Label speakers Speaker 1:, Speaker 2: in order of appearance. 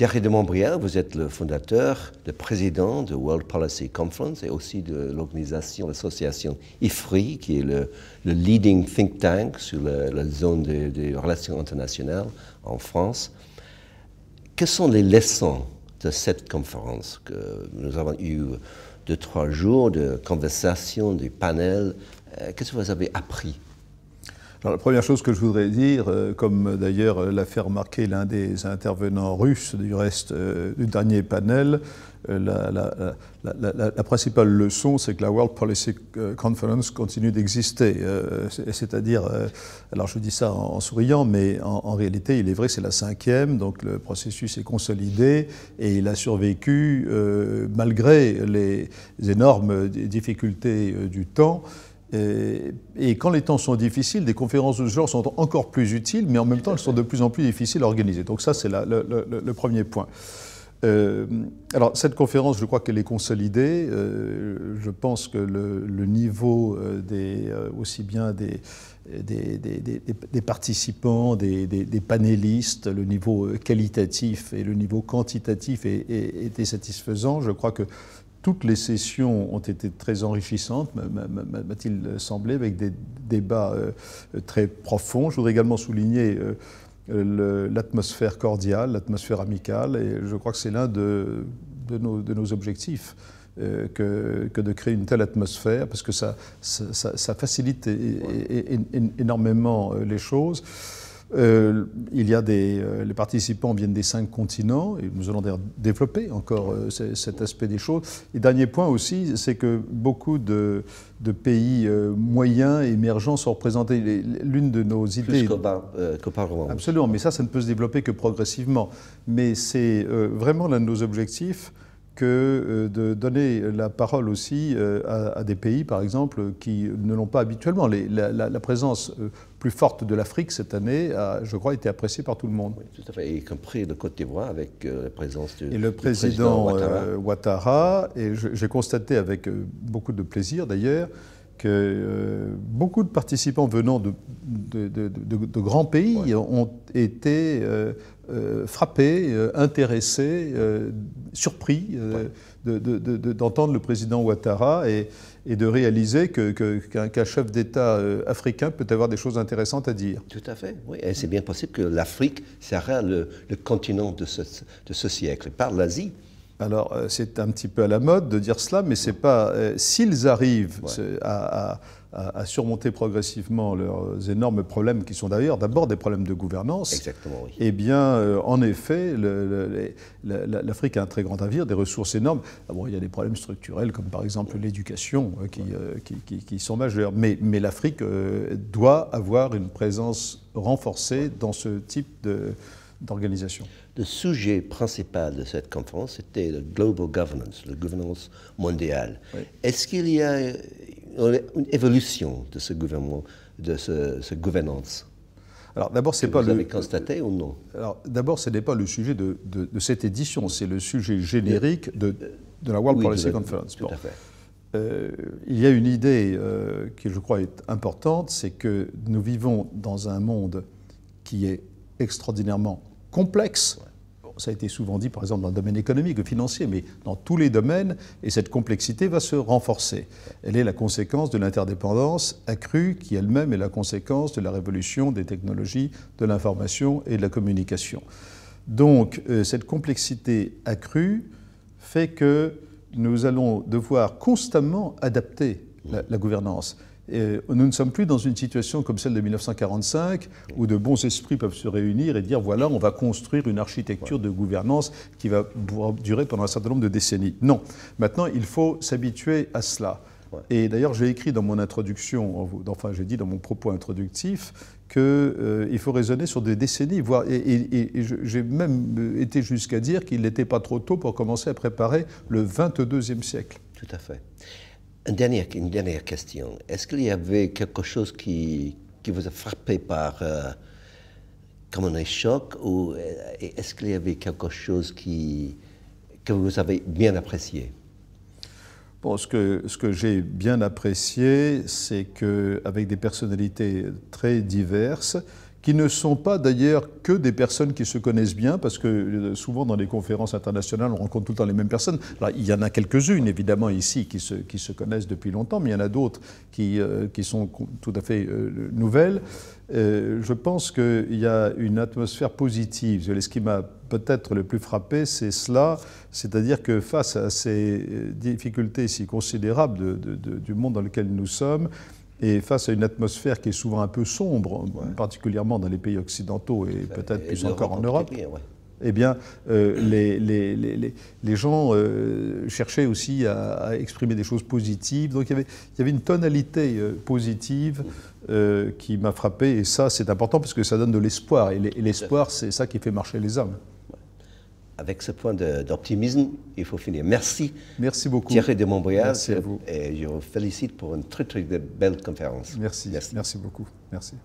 Speaker 1: Thierry de Montbrial, vous êtes le fondateur, le président de World Policy Conference et aussi de l'organisation, l'association IFRI, qui est le leading think tank sur la zone des relations internationales en France. Quelles sont les leçons de cette conférence que nous avons eu 2-3 jours de conversations, de panels? Qu'est-ce que vous avez appris?
Speaker 2: Alors, la première chose que je voudrais dire, comme d'ailleurs l'a fait remarquer l'un des intervenants russes du reste du dernier panel, la principale leçon, c'est que la World Policy Conference continue d'exister. C'est-à-dire, alors je dis ça en souriant, mais en réalité, il est vrai, c'est la 5e, donc le processus est consolidé et il a survécu malgré les énormes difficultés du temps. Et quand les temps sont difficiles, des conférences de ce genre sont encore plus utiles, mais en même temps, elles sont de plus en plus difficiles à organiser. Donc ça, c'est le premier point. Alors, cette conférence, je crois qu'elle est consolidée. Je pense que le niveau aussi bien des participants, des panélistes, le niveau qualitatif et le niveau quantitatif était satisfaisant. Je crois que toutes les sessions ont été très enrichissantes, m'a-t-il semblé, avec des débats très profonds. Je voudrais également souligner l'atmosphère cordiale, l'atmosphère amicale, et je crois que c'est l'un de nos objectifs, que de créer une telle atmosphère, parce que ça facilite énormément les choses. Il y a les participants viennent des 5 continents et nous allons développer encore cet aspect des choses. Et dernier point aussi, c'est que beaucoup de pays moyens et émergents sont représentés. L'une de nos idées...
Speaker 1: Plus qu'auparavant.
Speaker 2: Absolument, mais ça ne peut se développer que progressivement. Mais c'est vraiment l'un de nos objectifs que de donner la parole aussi à des pays, par exemple, qui ne l'ont pas habituellement. La présence plus forte de l'Afrique cette année a, je crois, été appréciée par tout le monde.
Speaker 1: Oui, tout à fait, y compris le Côte d'Ivoire avec la présence
Speaker 2: et le président Ouattara. Et j'ai constaté avec beaucoup de plaisir, d'ailleurs, que beaucoup de participants venant de grands pays ont été frappés, intéressés, surpris d'entendre le président Ouattara et de réaliser qu'un chef d'État africain peut avoir des choses intéressantes à dire.
Speaker 1: Tout à fait, oui. Et c'est bien possible que l'Afrique sera le continent de ce siècle, par l'Asie.
Speaker 2: Alors, c'est un petit peu à la mode de dire cela, mais c'est pas... s'ils arrivent à surmonter progressivement leurs énormes problèmes, qui sont d'ailleurs d'abord des problèmes de gouvernance,
Speaker 1: exactement, oui.
Speaker 2: Eh bien, en effet, l'Afrique a un très grand avenir, des ressources énormes. Bon, il y a des problèmes structurels, comme par exemple l'éducation, qui sont majeurs. Mais l'Afrique doit avoir une présence renforcée dans ce type d'organisation.
Speaker 1: Le sujet principal de cette conférence, c'était le global governance, la gouvernance mondiale. Oui. Est-ce qu'il y a une évolution de ce gouvernement, de ce gouvernance?
Speaker 2: Alors d'abord, c'est
Speaker 1: pas
Speaker 2: pas
Speaker 1: vous avez constaté ou non?
Speaker 2: Alors d'abord, ce n'est pas le sujet de cette édition, c'est le sujet générique de la World Policy Conference.
Speaker 1: Tout à fait.
Speaker 2: Il y a une idée qui, je crois, est importante, c'est que nous vivons dans un monde qui est extraordinairement complexe. Bon, ça a été souvent dit, par exemple, dans le domaine économique et financier, mais dans tous les domaines, et cette complexité va se renforcer. Elle est la conséquence de l'interdépendance accrue, qui elle-même est la conséquence de la révolution des technologies, de l'information et de la communication. Donc, cette complexité accrue fait que nous allons devoir constamment adapter la gouvernance. Nous ne sommes plus dans une situation comme celle de 1945 où de bons esprits peuvent se réunir et dire voilà, on va construire une architecture de gouvernance qui va durer pendant un certain nombre de décennies. Non, maintenant il faut s'habituer à cela. Et d'ailleurs j'ai écrit dans mon introduction, enfin j'ai dit dans mon propos introductif qu'il faut raisonner sur des décennies, voire, et j'ai même été jusqu'à dire qu'il n'était pas trop tôt pour commencer à préparer le 22e siècle.
Speaker 1: Tout à fait. Une dernière question. Est-ce qu'il y avait quelque chose qui vous a frappé comme un choc, ou est-ce qu'il y avait quelque chose que vous avez bien apprécié?
Speaker 2: Bon, ce que j'ai bien apprécié, c'est qu'avec des personnalités très diverses, qui ne sont pas d'ailleurs que des personnes qui se connaissent bien, parce que souvent dans les conférences internationales, on rencontre tout le temps les mêmes personnes. Alors, il y en a quelques-unes, évidemment, ici, qui se connaissent depuis longtemps, mais il y en a d'autres qui sont tout à fait nouvelles. Je pense qu'il y a une atmosphère positive. Ce qui m'a peut-être le plus frappé, c'est cela, c'est-à-dire que face à ces difficultés si considérables du monde dans lequel nous sommes, et face à une atmosphère qui est souvent un peu sombre, particulièrement dans les pays occidentaux et peut-être plus encore en Europe, eh bien, les gens cherchaient aussi à exprimer des choses positives. Donc il y avait une tonalité positive qui m'a frappé, et ça c'est important parce que ça donne de l'espoir, et l'espoir c'est ça qui fait marcher les hommes.
Speaker 1: Avec ce point d'optimisme, il faut finir. Merci.
Speaker 2: Merci beaucoup.
Speaker 1: Thierry de Montbrial.
Speaker 2: Merci à vous.
Speaker 1: Et je vous félicite pour une très très belle conférence.
Speaker 2: Merci beaucoup. Merci.